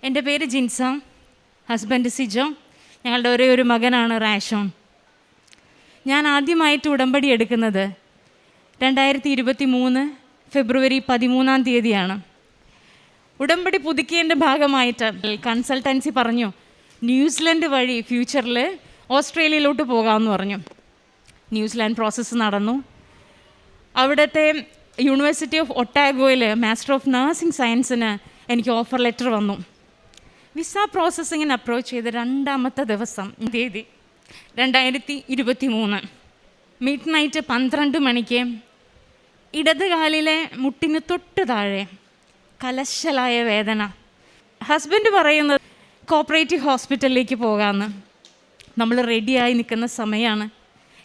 എൻ്റെ പേര് ജിൻസ, ഹസ്ബൻഡ് സിജോ. ഞങ്ങളുടെ ഒരേ ഒരു മകനാണ് റാഷോൺ. ഞാൻ ആദ്യമായിട്ട് ഉടമ്പടി എടുക്കുന്നത് 2023 ഫെബ്രുവരി 13 ഉടമ്പടി പുതുക്കിയതിൻ്റെ ഭാഗമായിട്ട് കൺസൾട്ടൻസി പറഞ്ഞു ന്യൂസിലൻഡ് വഴി ഫ്യൂച്ചറിൽ ഓസ്ട്രേലിയയിലോട്ട് പോകാമെന്ന് പറഞ്ഞു. ന്യൂസിലാൻഡ് പ്രോസസ്സ് നടന്നു. അവിടുത്തെ യൂണിവേഴ്സിറ്റി ഓഫ് ഒട്ടാഗോയിൽ മാസ്റ്റർ ഓഫ് നഴ്സിംഗ് സയൻസിന് എനിക്ക് ഓഫർ ലെറ്റർ വന്നു. വിസ പ്രോസസ്സിങ്ങിന് അപ്രോച്ച് ചെയ്ത 2ാമത്തെ ദിവസം തീയതി 2023 മിഡ് നൈറ്റ് 12 മണിക്ക് ഇടത് കാലിലെ മുട്ടിന് തൊട്ട് താഴെ കലശലായ വേദന. ഹസ്ബൻഡ് പറയുന്നത് കോപ്പറേറ്റീവ് ഹോസ്പിറ്റലിലേക്ക് പോകാമെന്ന്. നമ്മൾ റെഡിയായി നിൽക്കുന്ന സമയമാണ്.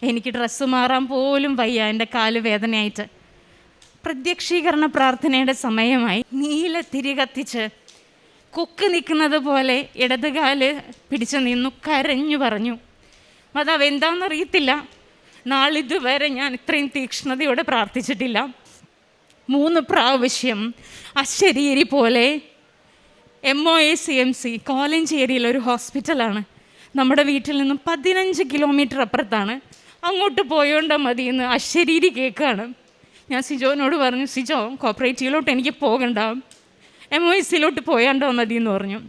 എനിക്ക് ഡ്രസ്സ് മാറാൻ പോലും വയ്യ, എൻ്റെ കാല് വേദനയായിട്ട്. പ്രത്യക്ഷീകരണ പ്രാർത്ഥനയുടെ സമയമായി. നീല തിരി കത്തിച്ച് കൊക്ക് നിൽക്കുന്നത് പോലെ ഇടതുകാല് പിടിച്ചു നിന്നു, കരഞ്ഞു പറഞ്ഞു, മാതാവ് എന്താണെന്നറിയത്തില്ല, നാളിതുവരെ ഞാൻ ഇത്രയും തീക്ഷ്ണതയോടെ പ്രാർത്ഥിച്ചിട്ടില്ല. 3 പ്രാവശ്യം അശരീരി പോലെ MOACMC കോലഞ്ചേരിയിൽ ഒരു ഹോസ്പിറ്റലാണ്. നമ്മുടെ വീട്ടിൽ നിന്നും 15 കിലോമീറ്റർ അപ്പുറത്താണ്. അങ്ങോട്ട് പോയോണ്ടാ മതി എന്ന് അശരീരി കേൾക്കുകയാണ്. ഞാൻ സിജോനോട് പറഞ്ഞു, സിജോ കോപ്പറേറ്റീവിലോട്ട് എനിക്ക് പോകണ്ട, MOACലോട്ട് പോയാണ്ടോ മതി എന്ന് പറഞ്ഞു.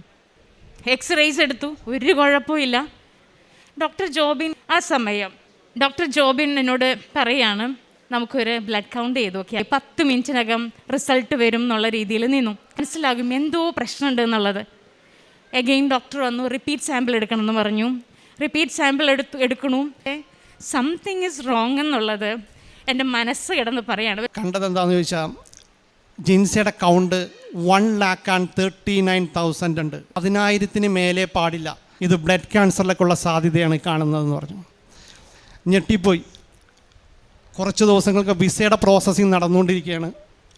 എക്സ്റേസ് എടുത്തു, ഒരു കുഴപ്പമില്ല. ഡോക്ടർ ജോബിൻ എന്നോട് പറയാണ്, നമുക്കൊരു ബ്ലഡ് കൗണ്ട് ചെയ്ത് നോക്കിയാൽ 10 മിനിറ്റിനകം റിസൾട്ട് വരും എന്നുള്ള രീതിയിൽ നിന്നു. മനസ്സിലാകും എന്തോ പ്രശ്നമുണ്ട് എന്നുള്ളത്. എഗെയിൻ ഡോക്ടർ വന്നു, റിപ്പീറ്റ് സാമ്പിൾ എടുക്കണമെന്ന് പറഞ്ഞു. റിപ്പീറ്റ് സാമ്പിൾ എടുക്കണു. സംതിങ് ഈസ് റോങ് എന്നുള്ളത് എൻ്റെ മനസ്സ് കിടന്ന് പറയാണ്. കണ്ടത് എന്താണെന്ന് ചോദിച്ചാൽ ജിൻസയുടെ കൗണ്ട് 1,39,000 ഉണ്ട്. 10,000-ന് മേലെ പാടില്ല. ഇത് ബ്ലഡ് ക്യാൻസറിലേക്കുള്ള സാധ്യതയാണ് കാണുന്നതെന്ന് പറഞ്ഞു. ഞെട്ടിപ്പോയി. കുറച്ച് ദിവസങ്ങൾക്ക് വിസയുടെ പ്രോസസ്സിങ് നടന്നുകൊണ്ടിരിക്കുകയാണ്.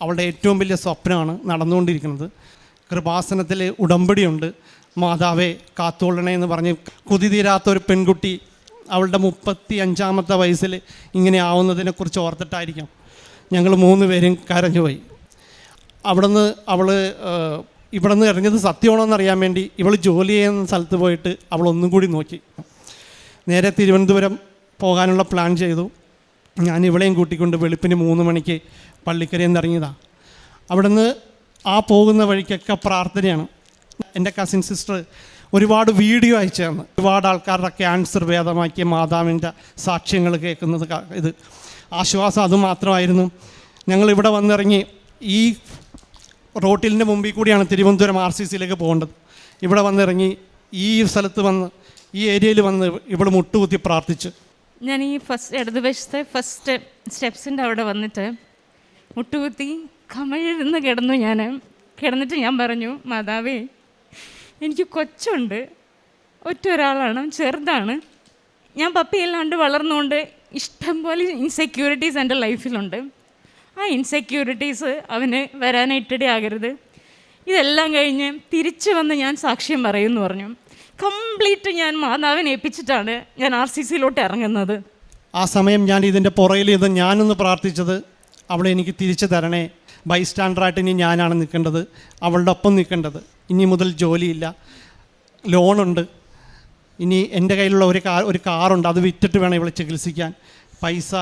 അവളുടെ ഏറ്റവും വലിയ സ്വപ്നമാണ് നടന്നുകൊണ്ടിരിക്കുന്നത്. കൃപാസനത്തിൽ ഉടമ്പടിയുണ്ട്. മാതാവേ കാത്തോളണേ എന്ന് പറഞ്ഞ് കുതിതീരാത്തൊരു പെൺകുട്ടി അവളുടെ 35-ാമത്തെ വയസ്സിൽ ഇങ്ങനെ ആവുന്നതിനെക്കുറിച്ച് ഓർത്തിട്ടായിരിക്കാം ഞങ്ങൾ 3 പേരും കരഞ്ഞുപോയി. ഇവിടെ നിന്ന് ഇറങ്ങിയത് സത്യമാണോ എന്നറിയാൻ വേണ്ടി ഇവൾ ജോലി ചെയ്യുന്ന സ്ഥലത്ത് പോയിട്ട് അവൾ ഒന്നും കൂടി നോക്കി. നേരെ തിരുവനന്തപുരം പോകാനുള്ള പ്ലാൻ ചെയ്തു. ഞാൻ ഇവളെയും കൂട്ടിക്കൊണ്ട് വെളുപ്പിന് 3 മണിക്ക് പള്ളിക്കരയിൽ നിന്ന് ഇറങ്ങിയതാണ്. അവിടെ നിന്ന് പോകുന്ന വഴിക്കൊക്കെ പ്രാർത്ഥനയാണ്. എൻ്റെ കസിൻ സിസ്റ്റർ ഒരുപാട് വീഡിയോ അയച്ചു തന്നു. ഒരുപാട് ആൾക്കാരുടെ ക്യാൻസർ ഭേദമാക്കിയ മാതാവിൻ്റെ സാക്ഷ്യങ്ങൾ കേൾക്കുന്നത് ഇത് ആശ്വാസം അതുമാത്രമായിരുന്നു. ഞങ്ങളിവിടെ വന്നിറങ്ങി ഈ റോട്ടിലിൻ്റെ മുമ്പിൽ കൂടിയാണ് തിരുവനന്തപുരം RCCയിലേക്ക് പോകേണ്ടത്. ഇവിടെ വന്നിറങ്ങി ഈ സ്ഥലത്ത് വന്ന് ഈ ഏരിയയിൽ വന്ന് ഇവിടെ മുട്ടുകുത്തി പ്രാർത്ഥിച്ചു. ഞാൻ ഈ ഇടതുവശത്തെ ഫസ്റ്റ് സ്റ്റെപ്സിൻ്റെ അവിടെ വന്നിട്ട് മുട്ടുകുത്തി കമഴ്ന്ന് കിടന്നിട്ട് ഞാൻ പറഞ്ഞു, മാതാവേ എനിക്ക് കൊച്ചുണ്ട്, ഒരാളാണ്, ചെറുതാണ്. ഞാൻ പപ്പിയല്ലാണ്ട് വളർന്നുകൊണ്ട് ഇഷ്ടംപോലെ ഇൻസെക്യൂരിറ്റീസ് എൻ്റെ ലൈഫിലുണ്ട്. ആ ഇൻസെക്യൂരിറ്റീസ് അവന് വരാനായിട്ടിടയാകരുത്. ഇതെല്ലാം കഴിഞ്ഞ് തിരിച്ചു വന്ന് ഞാൻ സാക്ഷ്യം പറയുമെന്ന് പറഞ്ഞു. കംപ്ലീറ്റ് ഞാൻ മാതാവിനെ ഏൽപ്പിച്ചിട്ടാണ് ഞാൻ RCCയിലോട്ട് ഇറങ്ങുന്നത്. ആ സമയം ഞാൻ ഇതിൻ്റെ പുറകിൽ ഞാനൊന്ന് പ്രാർത്ഥിച്ചത്, അവളെ എനിക്ക് തിരിച്ചു തരണേ, ബൈസ്റ്റാൻഡറായിട്ട് ഇനി ഞാനാണ് നിൽക്കേണ്ടത്, അവളുടെ ഒപ്പം നിൽക്കേണ്ടത്. ഇനി മുതൽ ജോലിയില്ല, ലോണുണ്ട്, ഇനി എൻ്റെ കയ്യിലുള്ള ഒരു കാറുണ്ട്, അത് വിറ്റിട്ട് വേണം ഇവളെ ചികിത്സിക്കാൻ. പൈസ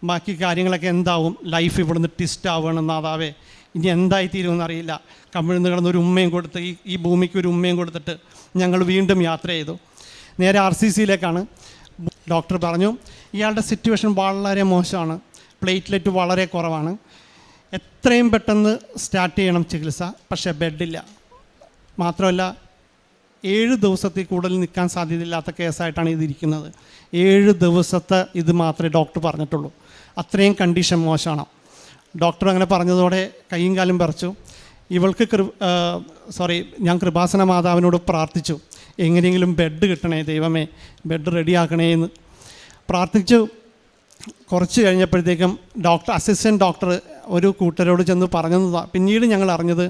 ബാക്കി കാര്യങ്ങളൊക്കെ എന്താവും, ലൈഫ് ഇവിടുന്ന് ട്വിസ്റ്റ് ആവുകയാണ്. മാതാവേ ഇനി എന്തായിത്തീരുമെന്ന് അറിയില്ല. കമിഴ്ന്ന് കിടന്നൊരു ഉമ്മയും കൊടുത്ത് ഈ ഭൂമിക്ക് ഒരു ഉമ്മയും കൊടുത്തിട്ട് ഞങ്ങൾ വീണ്ടും യാത്ര ചെയ്തു. നേരെ RCCയിലേക്കാണ്. ഡോക്ടർ പറഞ്ഞു ഇയാളുടെ സിറ്റുവേഷൻ വളരെ മോശമാണ്, പ്ലേറ്റ്ലെറ്റ് വളരെ കുറവാണ്, എത്രയും പെട്ടെന്ന് സ്റ്റാർട്ട് ചെയ്യണം ചികിത്സ, പക്ഷേ ബെഡില്ല. മാത്രമല്ല 7 ദിവസത്തിൽ കൂടുതൽ നിൽക്കാൻ സാധ്യതയില്ലാത്ത കേസായിട്ടാണ് ഇതിരിക്കുന്നത്. 7 ദിവസത്തെ ഇത് മാത്രമേ ഡോക്ടർ പറഞ്ഞിട്ടുള്ളൂ. അത്രയും കണ്ടീഷൻ മോശമാണ്. ഡോക്ടർ അങ്ങനെ പറഞ്ഞതോടെ കൈയും കാലും പറിച്ചു. ഇവൾക്ക് ഞാൻ കൃപാസന മാതാവിനോട് പ്രാർത്ഥിച്ചു, എങ്ങനെയെങ്കിലും ബെഡ് കിട്ടണേ ദൈവമേ, ബെഡ് റെഡിയാക്കണേ എന്ന് പ്രാർത്ഥിച്ചു. കുറച്ച് കഴിഞ്ഞപ്പോഴത്തേക്കും അസിസ്റ്റൻറ്റ് ഡോക്ടർ ഒരു കൂട്ടരോട് ചെന്ന് പറഞ്ഞതാണ്. പിന്നീട് ഞങ്ങൾ അറിഞ്ഞത്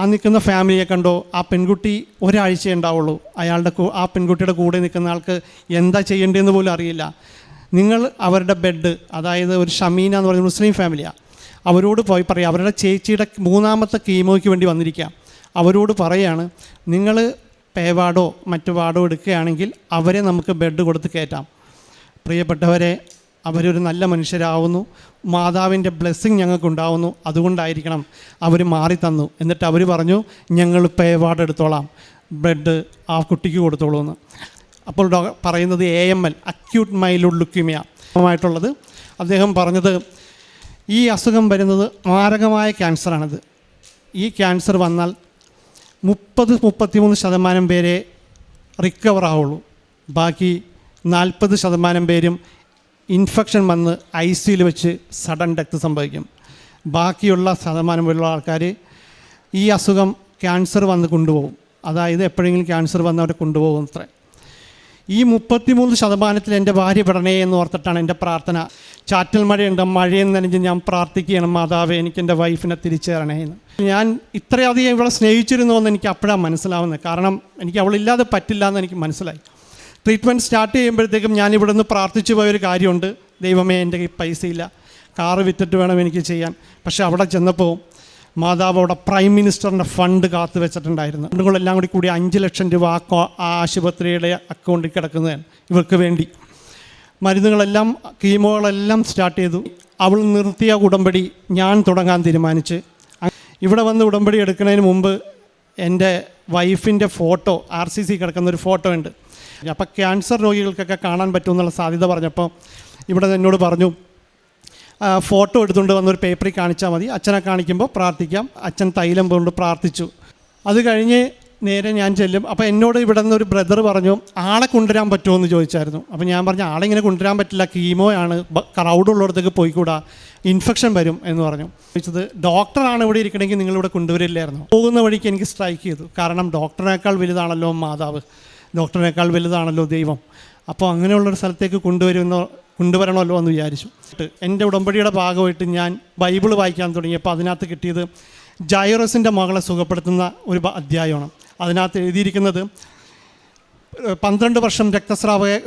ആ നിൽക്കുന്ന ഫാമിലിയെ കണ്ടോ, ആ പെൺകുട്ടി ഒരാഴ്ചയേ ഉണ്ടാവുള്ളൂ. ആ പെൺകുട്ടിയുടെ കൂടെ നിൽക്കുന്ന ആൾക്ക് എന്താ ചെയ്യേണ്ടതെന്ന് പോലും അറിയില്ല. നിങ്ങൾ അവരുടെ ബെഡ്, അതായത് ഒരു ഷമീന എന്ന് പറയുന്ന മുസ്ലിം ഫാമിലിയാണ്, അവരോട് പോയി പറയാം, അവരുടെ ചേച്ചിയുടെ 3ാമത്തെ കീമോയ്ക്ക് വേണ്ടി വന്നിരിക്കാം, അവരോട് പറയാണ്, നിങ്ങൾ പേ വാർഡോ മറ്റു വാർഡോ എടുക്കുകയാണെങ്കിൽ അവരെ നമുക്ക് ബെഡ് കൊടുത്ത് കയറ്റാം. പ്രിയപ്പെട്ടവരെ, അവരൊരു നല്ല മനുഷ്യരാവുന്നു, മാതാവിൻ്റെ ബ്ലെസ്സിങ് ഞങ്ങൾക്കുണ്ടാവുന്നു, അതുകൊണ്ടായിരിക്കണം അവർ മാറി തന്നു. എന്നിട്ട് അവർ പറഞ്ഞു, ഞങ്ങൾ പേ വാർഡ് എടുത്തോളാം, ബെഡ് ആ കുട്ടിക്ക് കൊടുത്തോളൂ എന്ന്. അപ്പോൾ പറയുന്നത് AML, അക്യൂട്ട് മൈലോഡ് ലുക്കീമിയ ആയിട്ടുള്ളത്. അദ്ദേഹം പറഞ്ഞത് ഈ അസുഖം വരുന്നത് മാരകമായ ക്യാൻസറാണിത്. ഈ ക്യാൻസർ വന്നാൽ 30-33% പേരെ റിക്കവർ ആവുള്ളൂ. ബാക്കി 40% പേരും ഇൻഫെക്ഷൻ വന്ന് ICUയിൽ വെച്ച് സഡൻ ഡെത്ത് സംഭവിക്കും. ബാക്കിയുള്ള ശതമാനമുള്ള ആൾക്കാർ ഈ അസുഖം ക്യാൻസർ വന്ന് കൊണ്ടുപോകും. അതായത് എപ്പോഴെങ്കിലും ക്യാൻസർ വന്ന് അവരെ കൊണ്ടുപോകും അത്രേ. ഈ 33% എൻ്റെ ഭാര്യ പെടണേ എന്ന് ഓർത്തിട്ടാണ് എൻ്റെ പ്രാർത്ഥന. ചാറ്റൽ മഴയുണ്ട്, മഴയെന്ന് നനഞ്ഞ് ഞാൻ പ്രാർത്ഥിക്കുകയാണ്, മാതാവേ എനിക്ക് എൻ്റെ വൈഫിനെ തിരിച്ചു തരണേ എന്ന്. ഞാൻ ഇത്രയധികം ഇവളെ സ്നേഹിച്ചിരുന്നു എന്ന് എനിക്ക് അപ്പോഴാണ് മനസ്സിലാവുന്നത്. കാരണം എനിക്ക് അവളില്ലാതെ പറ്റില്ല എന്ന് എനിക്ക് മനസ്സിലായി. ട്രീറ്റ്മെൻറ്റ് സ്റ്റാർട്ട് ചെയ്യുമ്പോഴത്തേക്കും ഞാൻ ഇവിടെ നിന്ന് പ്രാർത്ഥിച്ചു പോയൊരു കാര്യമുണ്ട്, ദൈവമേ എൻ്റെ കയ്യിൽ പൈസയില്ല, കാറ് വിറ്റിട്ട് വേണം എനിക്ക് ചെയ്യാൻ. പക്ഷേ അവിടെ ചെന്നപ്പോൾ മാതാവ് അവിടെ പ്രൈം മിനിസ്റ്ററിൻ്റെ ഫണ്ട് കാത്തു വെച്ചിട്ടുണ്ടായിരുന്നു. ഫണ്ടുകളെല്ലാം കൂടി 5 ലക്ഷം രൂപ ആ ആശുപത്രിയുടെ അക്കൗണ്ടിൽ കിടക്കുന്നതാണ് ഇവർക്ക് വേണ്ടി. മരുന്നുകളെല്ലാം കീമോകളെല്ലാം സ്റ്റാർട്ട് ചെയ്തു. അവൾ നിർത്തിയ ഉടമ്പടി ഞാൻ തുടങ്ങാൻ തീരുമാനിച്ച്. ഇവിടെ വന്ന് ഉടമ്പടി എടുക്കുന്നതിന് മുമ്പ് എൻ്റെ വൈഫിൻ്റെ ഫോട്ടോ RCC കിടക്കുന്നൊരു ഫോട്ടോ ഉണ്ട്. അപ്പോൾ ക്യാൻസർ രോഗികൾക്കൊക്കെ കാണാൻ പറ്റുമെന്നുള്ള സാധ്യത പറഞ്ഞപ്പോൾ ഇവിടെ എന്നോട് പറഞ്ഞു, ഫോട്ടോ എടുത്തുകൊണ്ട് വന്നൊരു പേപ്പറിൽ കാണിച്ചാൽ മതി, അച്ഛനെ കാണിക്കുമ്പോൾ പ്രാർത്ഥിക്കാം. അച്ഛൻ തൈലം കൊണ്ട് പ്രാർത്ഥിച്ചു. അത് കഴിഞ്ഞ് നേരെ ഞാൻ ചെല്ലും. അപ്പോൾ എന്നോട് ഇവിടെ നിന്നൊരു ബ്രദർ പറഞ്ഞു, ആളെ കൊണ്ടുവരാൻ പറ്റുമോ എന്ന് ചോദിച്ചായിരുന്നു. അപ്പോൾ ഞാൻ പറഞ്ഞു, ആളെ ഇങ്ങനെ കൊണ്ടുവരാൻ പറ്റില്ല, കീമോയാണ്, ക്രൗഡുള്ളിടത്തേക്ക് പോയിക്കൂടാ, ഇൻഫെക്ഷൻ വരും എന്ന് പറഞ്ഞു. ചോദിച്ചത്, ഡോക്ടറാണ് ഇവിടെ ഇരിക്കണമെങ്കിൽ നിങ്ങളിവിടെ കൊണ്ടുവരില്ലായിരുന്നു. പോകുന്ന വഴിക്ക് എനിക്ക് സ്ട്രൈക്ക് ചെയ്തു. കാരണം ഡോക്ടറിനേക്കാൾ വലുതാണല്ലോ മാതാവ്, ഡോക്ടറിനേക്കാൾ വലുതാണല്ലോ ദൈവം. അപ്പോൾ അങ്ങനെയുള്ളൊരു സ്ഥലത്തേക്ക് കൊണ്ടുവരണമല്ലോ എന്ന് വിചാരിച്ചു. എൻ്റെ ഉടമ്പടിയുടെ ഭാഗമായിട്ട് ഞാൻ ബൈബിൾ വായിക്കാൻ തുടങ്ങിയപ്പോൾ അതിനകത്ത് കിട്ടിയത് ജൈറസിൻ്റെ മകളെ സുഖപ്പെടുത്തുന്ന ഒരു അധ്യായമാണ്. അതിനകത്ത് എഴുതിയിരിക്കുന്നത് 12 വർഷം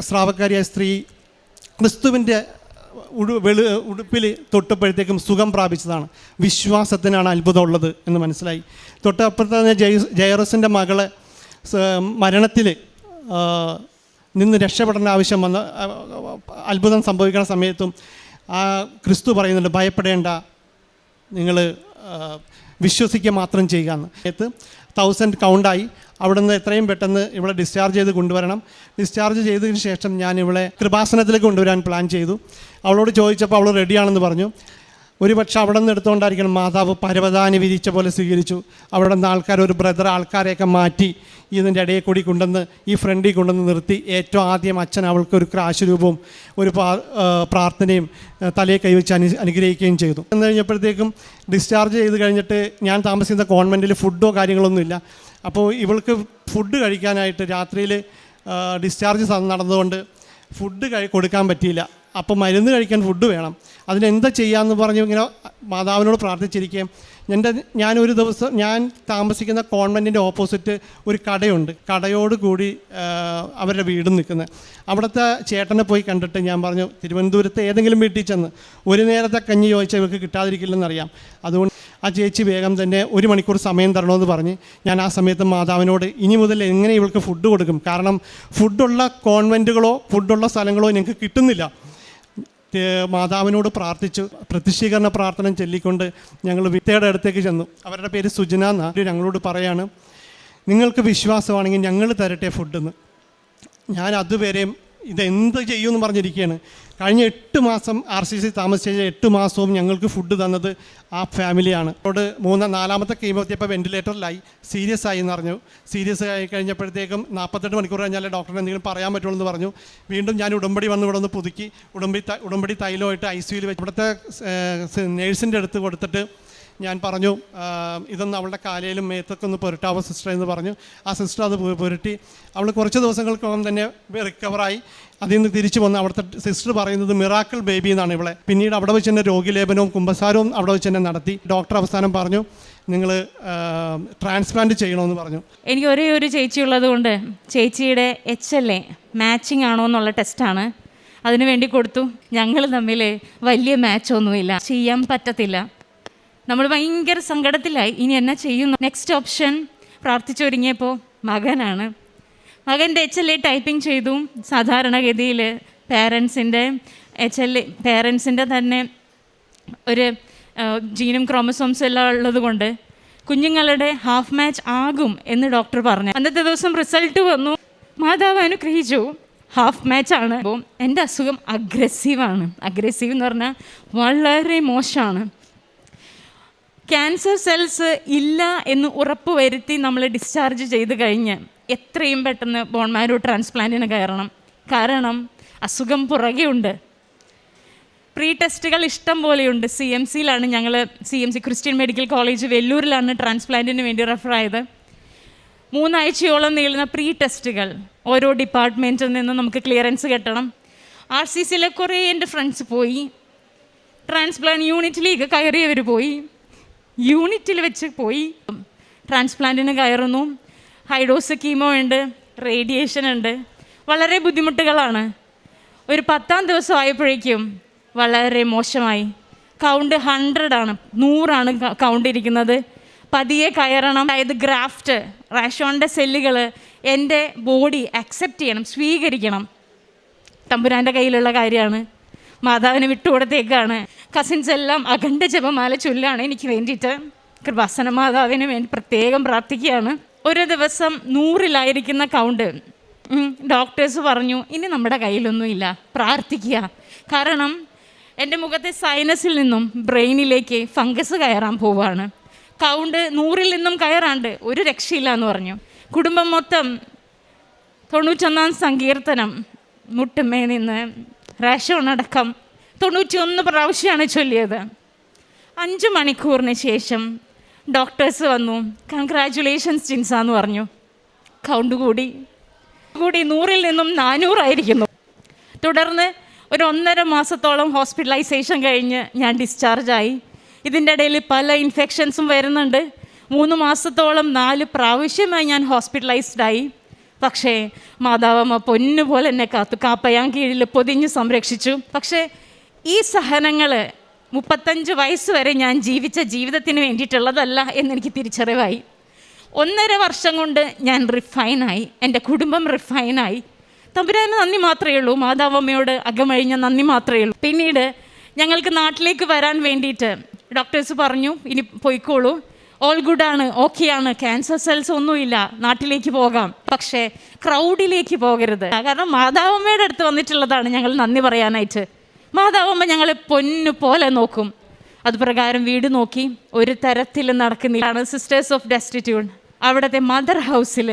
സ്രാവക്കാരിയായ സ്ത്രീ ക്രിസ്തുവിൻ്റെ ഉടുപ്പിൽ തൊട്ടപ്പോഴത്തേക്കും സുഖം പ്രാപിച്ചതാണ്. വിശ്വാസത്തിനാണ് അത്ഭുതമുള്ളത് എന്ന് മനസ്സിലായി. തൊട്ടപ്പുറത്ത് തന്നെ ജൈറസിൻ്റെ മകളെ മരണത്തിൽ നിന്ന് രക്ഷപ്പെടേണ്ട ആവശ്യം വന്ന അത്ഭുതം സംഭവിക്കുന്ന സമയത്തും ആ ക്രിസ്തു പറയുന്നുണ്ട്, ഭയപ്പെടേണ്ട, നിങ്ങൾ വിശ്വസിക്കുക മാത്രം ചെയ്യുക എന്ന്. 1000 കൗണ്ടായി. അവിടെ നിന്ന് എത്രയും പെട്ടെന്ന് ഇവിടെ ഡിസ്ചാർജ് ചെയ്ത് കൊണ്ടുവരണം. ഡിസ്ചാർജ് ചെയ്തതിന് ശേഷം ഞാൻ ഇവളെ കൃപാസനത്തിലേക്ക് കൊണ്ടുവരാൻ പ്ലാൻ ചെയ്തു. അവളോട് ചോദിച്ചപ്പോൾ അവൾ റെഡിയാണെന്ന് പറഞ്ഞു. ഒരു പക്ഷെ അവിടെ നിന്ന് എടുത്തുകൊണ്ടായിരിക്കണം മാതാവ് പരവതാനി വിരിച്ച പോലെ സ്വീകരിച്ചു. അവിടെ നിന്ന് ആൾക്കാർ, ഒരു ബ്രദർ ആൾക്കാരെയൊക്കെ മാറ്റി ഇതിൻ്റെ ഇടയിൽ കൂടി കൊണ്ടുവന്ന് ഈ ഫ്രണ്ടിൽ കൊണ്ടുവന്ന് നിർത്തി. ഏറ്റവും ആദ്യം അച്ഛൻ അവൾക്ക് ഒരു ക്രാശ് രൂപവും ഒരു പ്രാർത്ഥനയും തലയെ കൈവച്ച് അനുഗ്രഹിക്കുകയും ചെയ്തു. എന്ന് കഴിഞ്ഞപ്പോഴത്തേക്കും ഡിസ്ചാർജ് ചെയ്ത് കഴിഞ്ഞിട്ട് ഞാൻ താമസിക്കുന്ന കോൺവെൻറ്റിൽ ഫുഡോ കാര്യങ്ങളൊന്നുമില്ല. അപ്പോൾ ഇവൾക്ക് ഫുഡ് കഴിക്കാനായിട്ട് രാത്രിയിൽ ഡിസ്ചാർജ് നടന്നതുകൊണ്ട് ഫുഡ് കൊടുക്കാൻ പറ്റിയില്ല. അപ്പോൾ മരുന്ന് കഴിക്കാൻ ഫുഡ് വേണം. അതിനെന്താ ചെയ്യാമെന്ന് പറഞ്ഞു ഇങ്ങനെ മാതാവിനോട് പ്രാർത്ഥിച്ചിരിക്കുകയും ഞാനൊരു ദിവസം ഞാൻ താമസിക്കുന്ന കോൺവെൻറ്റിൻ്റെ ഓപ്പോസിറ്റ് ഒരു കടയുണ്ട്. കടയോട് കൂടി അവരുടെ വീടും നിൽക്കുന്നത്. അവിടുത്തെ ചേട്ടനെ പോയി കണ്ടിട്ട് ഞാൻ പറഞ്ഞു, തിരുവനന്തപുരത്ത് ഏതെങ്കിലും വീട്ടിൽ ചെന്ന് ഒരു നേരത്തെ കഞ്ഞി ചോദിച്ചാൽ ഇവർക്ക് കിട്ടാതിരിക്കില്ലെന്നറിയാം, അതുകൊണ്ട് ആ ചേച്ചി വേഗം തന്നെ 1 മണിക്കൂർ സമയം തരണമെന്ന് പറഞ്ഞ് ഞാൻ ആ സമയത്ത് മാതാവിനോട് ഇനി മുതൽ എങ്ങനെ ഇവൾക്ക് ഫുഡ് കൊടുക്കും, കാരണം ഫുഡുള്ള കോൺവെൻറ്റുകളോ ഫുഡുള്ള സ്ഥലങ്ങളോ ഞങ്ങൾക്ക് കിട്ടുന്നില്ല. മാതാവിനോട് പ്രാർത്ഥിച്ചു. പ്രത്യക്ഷീകരണ പ്രാർത്ഥന ചൊല്ലിക്കൊണ്ട് ഞങ്ങൾ വിത്തയുടെ അടുത്തേക്ക് ചെന്നു. അവരുടെ പേര് സുജന എന്നാണ്. ഞങ്ങളോട് പറയാണ്, നിങ്ങൾക്ക് വിശ്വാസമാണെങ്കിൽ ഞങ്ങൾ തരട്ടെ ഫുഡെന്ന്. ഞാൻ അതുവരെയും ഇതെന്ത് ചെയ്യുമെന്ന് പറഞ്ഞിരിക്കുകയാണ്. കഴിഞ്ഞ 8 മാസം RCC താമസിച്ച 8 മാസവും ഞങ്ങൾക്ക് ഫുഡ് തന്നത് ആ ഫാമിലിയാണ്. അവരോട് 4-ാമത്തെ കീമോതെറാപ്പി വെൻറ്റിലേറ്ററിലായി, സീരിയസ് ആയി എന്ന് പറഞ്ഞു. സീരിയസ് ആയി കഴിഞ്ഞപ്പോഴത്തേക്കും 48 മണിക്കൂർ കഴിഞ്ഞാൽ ഡോക്ടറിന് എന്തെങ്കിലും പറയാൻ പറ്റുള്ളൂ എന്ന് പറഞ്ഞു. വീണ്ടും ഞാൻ ഉടമ്പടി വന്ന് ഇവിടെ ഒന്ന് പുതുക്കി ഉടമ്പടി തൈലമായിട്ട് ICUയിൽ വെച്ച് ഇവിടുത്തെ നേഴ്സിൻ്റെ അടുത്ത് കൊടുത്തിട്ട് ഞാൻ പറഞ്ഞു, ഇതൊന്ന് അവളുടെ കാലയിലും മേത്തൊക്കെ ഒന്ന് പുരട്ടാവോ സിസ്റ്റർ എന്ന് പറഞ്ഞു. ആ സിസ്റ്റർ അത് പുരട്ടി. അവൾ കുറച്ച് ദിവസങ്ങൾക്കകം തന്നെ റിക്കവറായി. അതിൽ നിന്ന് തിരിച്ചു വന്ന് അവിടുത്തെ സിസ്റ്റർ പറയുന്നത് മിറാക്കിൾ ബേബി എന്നാണ് ഇവളെ. പിന്നീട് അവിടെ വെച്ച് തന്നെ രോഗിലേപനവും കുമ്പസാരവും അവിടെ വെച്ച് തന്നെ നടത്തി. ഡോക്ടർ അവസാനം പറഞ്ഞു, നിങ്ങൾ ട്രാൻസ്പ്ലാന്റ് ചെയ്യണമെന്ന് പറഞ്ഞു. എനിക്ക് ഒരേ ഒരു ചേച്ചി ഉള്ളത് കൊണ്ട് ചേച്ചിയുടെ HLA മാച്ചിങ് ആണോ എന്നുള്ള ടെസ്റ്റാണ് അതിനു വേണ്ടി കൊടുത്തു. ഞങ്ങൾ തമ്മിൽ വലിയ മാച്ചൊന്നുമില്ല, ചെയ്യാൻ പറ്റത്തില്ല. നമ്മൾ ഭയങ്കര സങ്കടത്തിലായി. ഇനി എന്നാ ചെയ്യുന്നു? നെക്സ്റ്റ് ഓപ്ഷൻ പ്രാർത്ഥിച്ചൊരുങ്ങിയപ്പോൾ മകനാണ്. മകൻ്റെ HLA ടൈപ്പിംഗ് ചെയ്തു. സാധാരണഗതിയിൽ പേരൻസിൻ്റെ തന്നെ ഒരു ജീനും ക്രോമസോംസും എല്ലാം ഉള്ളത് കൊണ്ട് കുഞ്ഞുങ്ങളുടെ ഹാഫ് മാച്ച് ആകും എന്ന് ഡോക്ടർ പറഞ്ഞു. അന്നത്തെ ദിവസം റിസൾട്ട് വന്നു. മാതാവ് അനുഗ്രഹിച്ചു, ഹാഫ് മാച്ചാണ്. അപ്പോൾ എൻ്റെ അസുഖം അഗ്രസീവാണ്. അഗ്രസീവ് എന്ന് പറഞ്ഞാൽ വളരെ മോശമാണ്. ക്യാൻസർ സെൽസ് ഇല്ല എന്ന് ഉറപ്പ് വരുത്തി നമ്മൾ ഡിസ്ചാർജ് ചെയ്ത് കഴിഞ്ഞ് എത്രയും പെട്ടെന്ന് ബോൺ മാരോ ട്രാൻസ്പ്ലാന്റിന് കയറണം. കാരണം അസുഖം പുറകെ ഉണ്ട്. പ്രീ ടെസ്റ്റുകൾ ഇഷ്ടം പോലെയുണ്ട്. CMCയിലാണ് ഞങ്ങൾ, CMC ക്രിസ്ത്യൻ മെഡിക്കൽ കോളേജ് വെല്ലൂരിലാണ് ട്രാൻസ്പ്ലാന്റിന് വേണ്ടി റെഫർ ആയത്. 3 ആഴ്ചയോളം നീളുന്ന പ്രീ ടെസ്റ്റുകൾ, ഓരോ ഡിപ്പാർട്ട്മെൻറ്റിൽ നിന്നും നമുക്ക് ക്ലിയറൻസ് കിട്ടണം. RCCയിലെ കുറേ എൻ്റെ ഫ്രണ്ട്സ് പോയി. ട്രാൻസ്പ്ലാന്റ് യൂണിറ്റിലേക്ക് കയറിയവർ പോയി. യൂണിറ്റിൽ വെച്ച് പോയി ട്രാൻസ്പ്ലാന്റിന് കയറുന്നു. ഹൈഡോസ് കീമോ ഉണ്ട്, റേഡിയേഷൻ ഉണ്ട്. വളരെ ബുദ്ധിമുട്ടുകളാണ്. ഒരു 10-ാം ദിവസം ആയപ്പോഴേക്കും വളരെ മോശമായി. കൗണ്ട് 100 ആണ്, 100 കൗണ്ട് ഇരിക്കുന്നത്. പതിയെ കയറണം. അതായത് ഗ്രാഫ്റ്റ്, റാഷോണിൻ്റെ സെല്ലുകൾ എൻ്റെ ബോഡി അക്സെപ്റ്റ് ചെയ്യണം, സ്വീകരിക്കണം. തമ്പുരാൻ്റെ കയ്യിലുള്ള കാര്യമാണ്. മാതാവിനെ വിട്ടുകൊടുത്തേക്കാണ്. കസിൻസ് എല്ലാം അഖണ്ഡ ജപമാല ചൊല്ലാണ് എനിക്ക് വേണ്ടിയിട്ട്. കൃപാസന മാതാവിന് വേണ്ടി പ്രത്യേകം പ്രാർത്ഥിക്കുകയാണ്. ഒരു ദിവസം 100-ലായിരിക്കുന്ന കൗണ്ട് ഡോക്ടേഴ്സ് പറഞ്ഞു, ഇനി നമ്മുടെ കയ്യിലൊന്നുമില്ല, പ്രാർത്ഥിക്കുക. കാരണം എൻ്റെ മുഖത്തെ സൈനസിൽ നിന്നും ബ്രെയിനിലേക്ക് ഫംഗസ് കയറാൻ പോവുകയാണ്. കൗണ്ട് 100-ൽ നിന്നും കയറാണ്ട് ഒരു രക്ഷയില്ല എന്ന് പറഞ്ഞു. കുടുംബം മൊത്തം 91-ാം സങ്കീർത്തനം മുട്ടുമേ നിന്ന് റാഷോണടക്കം 91 പ്രാവശ്യമാണ് ചൊല്ലിയത്. 5 മണിക്കൂറിന് ശേഷം ഡോക്ടേഴ്സ് വന്നു. കൺഗ്രാജുലേഷൻസ് ജിൻസ എന്ന് പറഞ്ഞു. കൗണ്ട് കൂടി 100-ൽ നിന്നും 400 ആയിരിക്കുന്നു. തുടർന്ന് ഒരു 1.5 മാസത്തോളം ഹോസ്പിറ്റലൈസേഷൻ കഴിഞ്ഞ് ഞാൻ ഡിസ്ചാർജായി. ഇതിൻ്റെ ഇടയിൽ പല ഇൻഫെക്ഷൻസും വരുന്നുണ്ട്. 3 മാസത്തോളം 4 പ്രാവശ്യമായി ഞാൻ ഹോസ്പിറ്റലൈസ്ഡായി. പക്ഷേ മാതാവമ്മ പൊന്നുപോലെ എന്നെ കാത്തു. കാപ്പയാൻ കീഴിൽ പൊതിഞ്ഞ് സംരക്ഷിച്ചു. പക്ഷേ ഈ സഹനങ്ങൾ 35 വയസ്സ് വരെ ഞാൻ ജീവിച്ച ജീവിതത്തിന് വേണ്ടിയിട്ടുള്ളതല്ല എന്നെനിക്ക് തിരിച്ചറിവായി. 1.5 വർഷം കൊണ്ട് ഞാൻ റിഫൈനായി, എൻ്റെ കുടുംബം റിഫൈനായി. തമ്പുരാന് നന്ദി മാത്രമേ ഉള്ളൂ. മാതാവമ്മയോട് അകമഴിഞ്ഞ നന്ദി മാത്രമേ ഉള്ളൂ. പിന്നീട് ഞങ്ങൾക്ക് നാട്ടിലേക്ക് വരാൻ വേണ്ടിയിട്ട് ഡോക്ടേഴ്സ് പറഞ്ഞു, ഇനി പോയിക്കോളൂ, ഓൾ ഗുഡാണ്, ഓക്കെയാണ്, ക്യാൻസർ സെൽസ് ഒന്നുമില്ല, നാട്ടിലേക്ക് പോകാം. പക്ഷേ ക്രൗഡിലേക്ക് പോകരുത്. കാരണം മാതാവമ്മയുടെ അടുത്ത് വന്നിട്ടുള്ളതാണ് ഞങ്ങൾ നന്ദി പറയാനായിട്ട്. മാതാവമ്മ ഞങ്ങളെ പൊന്നു പോലെ നോക്കും. അതുപ്രകാരം വീട് നോക്കി. ഒരു തരത്തിൽ നടക്കുന്നില്ലാണ് സിസ്റ്റേഴ്സ് ഓഫ് ഡെസ്റ്റിറ്റ്യൂഡ്. അവിടുത്തെ മദർ ഹൗസിൽ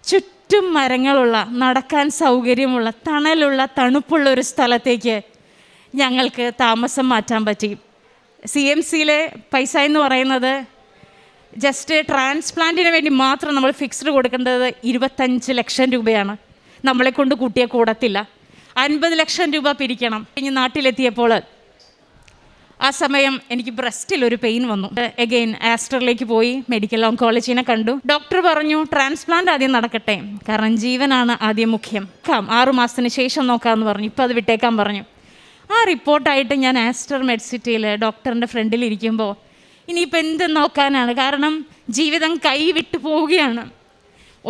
ചുറ്റും മരങ്ങളുള്ള, നടക്കാൻ സൗകര്യമുള്ള, തണലുള്ള, തണുപ്പുള്ള ഒരു സ്ഥലത്തേക്ക് ഞങ്ങൾക്ക് താമസം മാറ്റാൻ പറ്റി. CMCയിലെ പൈസ എന്ന് പറയുന്നത് ജസ്റ്റ് ട്രാൻസ്പ്ലാന്റിന് വേണ്ടി മാത്രം നമ്മൾ ഫിക്സ്ഡ് കൊടുക്കേണ്ടത് 25 ലക്ഷം രൂപയാണ്. നമ്മളെ കൊണ്ട് കൂട്ടിയാൽ കൂടത്തില്ല. 50 ലക്ഷം രൂപ പിരിക്കണം. ഇനി നാട്ടിലെത്തിയപ്പോൾ ആ സമയം എനിക്ക് ബ്രസ്റ്റിൽ ഒരു പെയിൻ വന്നു. എഗെയിൻ ആസ്റ്ററിലേക്ക് പോയി മെഡിക്കൽ ഓങ്കോളജിനെ കണ്ടു. ഡോക്ടർ പറഞ്ഞു ട്രാൻസ്പ്ലാന്റ് ആദ്യം നടക്കട്ടെ, കാരണം ജീവനാണ് ആദ്യം മുഖ്യം. 6 മാസത്തിന് ശേഷം നോക്കാമെന്ന് പറഞ്ഞു. ഇപ്പോൾ അത് വിട്ടേക്കാൻ പറഞ്ഞു. ആ റിപ്പോർട്ടായിട്ട് ഞാൻ ആസ്റ്റർ മെഡ്സിറ്റിയിൽ ഡോക്ടറിൻ്റെ ഫ്രണ്ടിലിരിക്കുമ്പോൾ ഇനിയിപ്പോൾ എന്ത് നോക്കാനാണ്, കാരണം ജീവിതം കൈ വിട്ടു പോവുകയാണ്.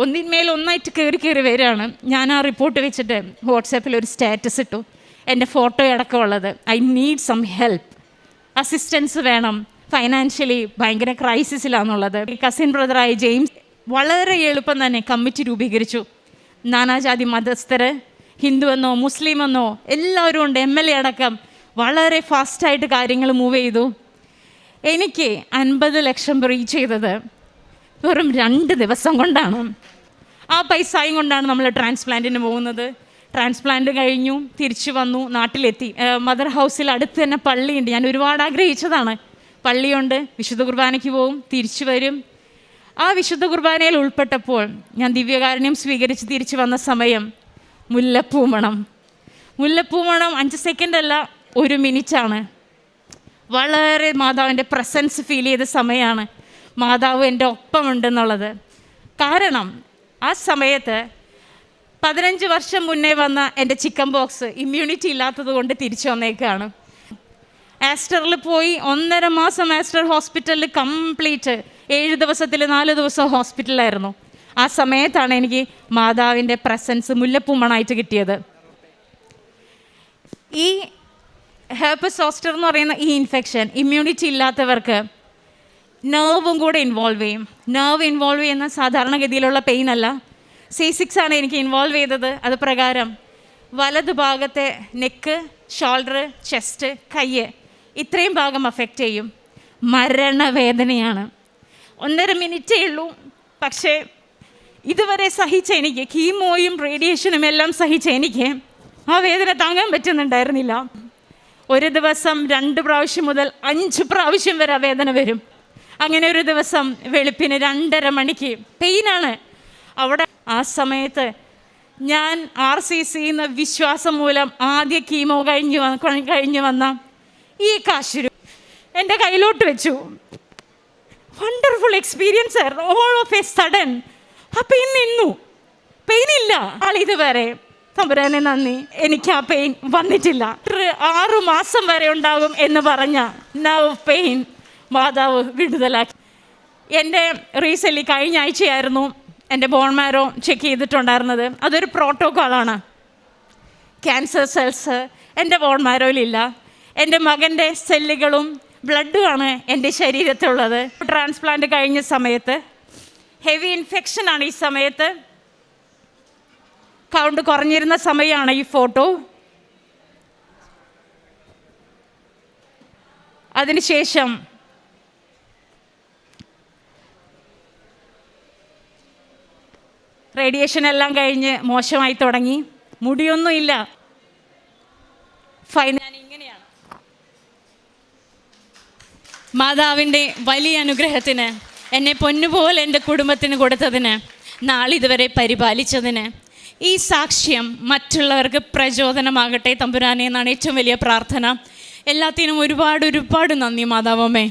ഒന്നിന്മേലൊന്നായിട്ട് കയറി വരികയാണ്. ഞാൻ ആ റിപ്പോർട്ട് വെച്ചിട്ട് വാട്സാപ്പിൽ ഒരു സ്റ്റാറ്റസ് ഇട്ടു, എൻ്റെ ഫോട്ടോ അടക്കമുള്ളത്. I need some help, assistance വേണം, ഫൈനാൻഷ്യലി ഭയങ്കര ക്രൈസിസിലാണെന്നുള്ളത്. കസിൻ ബ്രദറായ ജെയിംസ് വളരെ എളുപ്പം തന്നെ കമ്മിറ്റി രൂപീകരിച്ചു. നാനാജാതി മതസ്ഥർ, ഹിന്ദുവെന്നോ മുസ്ലിമെന്നോ എല്ലാവരും ഉണ്ട്, MLA അടക്കം. വളരെ ഫാസ്റ്റായിട്ട് കാര്യങ്ങൾ മൂവ് ചെയ്തു. എനിക്ക് 50 ലക്ഷം റീച്ച് ചെയ്തത് വെറും 2 ദിവസം കൊണ്ടാണ്. ആ പൈസയും കൊണ്ടാണ് നമ്മൾ ട്രാൻസ്പ്ലാന്റിന് പോകുന്നത്. ട്രാൻസ്പ്ലാന്റ് കഴിഞ്ഞു, തിരിച്ചു വന്നു, നാട്ടിലെത്തി. മദർ ഹൗസിൽ അടുത്ത് തന്നെ പള്ളിയുണ്ട്. ഞാൻ ഒരുപാട് ആഗ്രഹിച്ചതാണ്. പള്ളിയുണ്ട്, വിശുദ്ധ കുർബാനയ്ക്ക് പോവും, തിരിച്ചു വരും. ആ വിശുദ്ധ കുർബാനയിൽ ഉൾപ്പെട്ടപ്പോൾ ഞാൻ ദിവ്യകാരുണ്യം സ്വീകരിച്ച് തിരിച്ചു വന്ന സമയം മുല്ലപ്പൂ മണം 5 സെക്കൻഡ് അല്ല, 1 മിനിറ്റാണ്. വളരെ മാതാവിൻ്റെ പ്രസൻസ് ഫീൽ ചെയ്ത സമയമാണ്. മാതാവ് എൻ്റെ ഒപ്പമുണ്ടെന്നുള്ളത്. കാരണം ആ സമയത്ത് 15 വർഷം മുന്നേ വന്ന എൻ്റെ ചിക്കൻ ബോക്സ് ഇമ്മ്യൂണിറ്റി ഇല്ലാത്തത് കൊണ്ട് തിരിച്ചു വന്നേക്കാണ്. ആസ്റ്ററിൽ പോയി 1.5 മാസം ആസ്റ്റർ ഹോസ്പിറ്റലിൽ കംപ്ലീറ്റ് 7 ദിവസത്തിൽ 4 ദിവസം ഹോസ്പിറ്റലിലായിരുന്നു. ആ സമയത്താണ് എനിക്ക് മാതാവിൻ്റെ പ്രസൻസ് മുല്ലപ്പൂമണായിട്ട് കിട്ടിയത്. ഈ ഹെർപ്പസ് സോസ്റ്റർ എന്ന് പറയുന്ന ഈ ഇൻഫെക്ഷൻ ഇമ്മ്യൂണിറ്റി ഇല്ലാത്തവർക്ക് നെർവും കൂടെ ഇൻവോൾവ് ചെയ്യും. നെർവ് ഇൻവോൾവ് ചെയ്യുന്ന സാധാരണഗതിയിലുള്ള പെയിൻ അല്ല. C6 ആണ് എനിക്ക് ഇൻവോൾവ് ചെയ്തത്. അത് പ്രകാരം വലത് ഭാഗത്തെ നെക്ക്, ഷോൾഡർ, ചെസ്റ്റ്, കയ്യ് ഇത്രയും ഭാഗം അഫക്റ്റ് ചെയ്യും. മരണവേദനയാണ്. 1.5 മിനിറ്റേ ഉള്ളൂ. പക്ഷേ ഇതുവരെ സഹിച്ച എനിക്ക്, കീമോയും റേഡിയേഷനും എല്ലാം സഹിച്ച എനിക്ക് ആ വേദന താങ്ങാൻ പറ്റുന്നുണ്ടായിരുന്നില്ല. ഒരു ദിവസം 2 പ്രാവശ്യം മുതൽ 5 പ്രാവശ്യം വരെ ആ വേദന വരും. അങ്ങനെ ഒരു ദിവസം വെളുപ്പിന് 2:30 മണിക്ക് പെയിനാണ്. അവിടെ ആ സമയത്ത് ഞാൻ RCCന്ന് വിശ്വാസം മൂലം ആദ്യ കീമോ കഴിഞ്ഞ് വന്ന ഈ കാശുരു എൻ്റെ കയ്യിലോട്ട് വെച്ചു. വണ്ടർഫുൾ എക്സ്പീരിയൻസ് ആയിരുന്നു. ഓൾ ഓഫ് എ സഡൻ ആ പെയിൻ നിന്നു. പെയിനില്ല ഇതുവരെ. തമ്പുരാനെ നന്ദി, എനിക്ക് ആ പെയിൻ വന്നിട്ടില്ല. 6 മാസം വരെ ഉണ്ടാകും എന്ന് പറഞ്ഞ നർവ് പെയിൻ മാതാവ് വിടുതലാക്കി. എൻ്റെ റീസെൻ്റ്ലി കഴിഞ്ഞ ആഴ്ചയായിരുന്നു എൻ്റെ ബോൺ മാരോ ചെക്ക് ചെയ്തിട്ടുണ്ടായിരുന്നത്. അതൊരു പ്രോട്ടോക്കോളാണ്. ക്യാൻസർ സെൽസ് എൻ്റെ ബോൺ മാരോയിലില്ല. എൻ്റെ മകൻ്റെ സെല്ലുകളും ബ്ലഡുമാണ് എൻ്റെ ശരീരത്തിലുള്ളത്. ട്രാൻസ്പ്ലാന്റ് കഴിഞ്ഞ സമയത്ത് ഹെവി ഇൻഫെക്ഷനാണ്. ഈ സമയത്ത് കൗണ്ട് കുറഞ്ഞിരുന്ന സമയമാണ് ഈ ഫോട്ടോ. അതിനുശേഷം റേഡിയേഷൻ എല്ലാം കഴിഞ്ഞ് മോശമായി തുടങ്ങി. മുടിയൊന്നും ഇല്ല. ഫൈനൽ ഇങ്ങനെയാണ്. മാതാവിൻ്റെ വലിയ അനുഗ്രഹത്തിന്, എന്നെ പൊന്നുപോലെ എൻ്റെ കുടുംബത്തിന് കൊടുത്തതിന്, നാളിതുവരെ പരിപാലിച്ചതിന്, ഈ സാക്ഷ്യം മറ്റുള്ളവർക്ക് പ്രചോദനമാകട്ടെ തമ്പുരാനെ എന്നാണ് ഏറ്റവും വലിയ പ്രാർത്ഥന. എല്ലാത്തിനും ഒരുപാട് നന്ദി മാതാവമ്മേ.